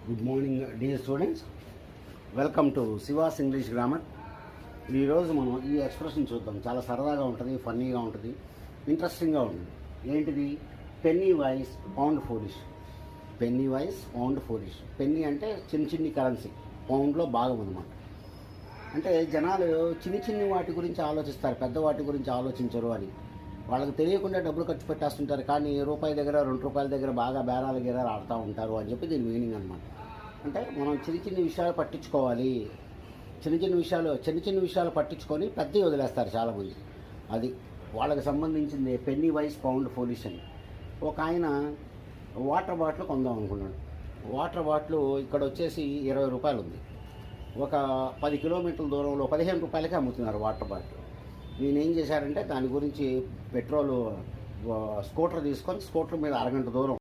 Good morning dear students, welcome to she was English grammar. ఈరోజు మనం ఈ ఎక్స్ప్రెషన్ చూద్దాం. చాలా సరదాగా ఉంటుంది, ఫన్నీగా ఉంటుంది, ఇంట్రెస్టింగ్గా ఉంటుంది. ఏంటిది? Penny wise pound foolish. Penny wise pound foolish. Penny అంటే చిన్న చిన్ని కరెన్సీ, పౌండ్లో భాగం అన్నమాట. అంటే జనాలు చిన్ని వాటి గురించి ఆలోచిస్తారు, పెద్ద వాటి గురించి ఆలోచించరు అని. వాళ్ళకి తెలియకుండా డబ్బులు ఖర్చు పెట్టేస్తుంటారు, కానీ రూపాయి దగ్గర ₹2 దగ్గర బాగా బేరాల గీరాలు ఆడుతూ ఉంటారు అని చెప్పి దీని మీనింగ్ అనమాట. అంటే మనం చిన్న విషయాలు పట్టించుకోవాలి. చిన్న విషయాలు పట్టించుకొని పెద్దవి వదిలేస్తారు చాలామంది. అది వాళ్ళకి సంబంధించింది పెన్నీ వైస్ పౌండ్ ఫోలిష్ అని. ఒక ఆయన వాటర్ బాటిల్ కొందాం అనుకున్నాడు. వాటర్ బాటిల్ ఇక్కడ వచ్చేసి ₹20 ఉంది. ఒక 10 కిలోమీటర్ల దూరంలో ₹15కే అమ్ముతున్నారు వాటర్ బాటిల్. నేనేం చేశారంటే దాని గురించి పెట్రోల్ స్కూటర్ తీసుకొని స్కూటర్ మీద అరగంట దూరం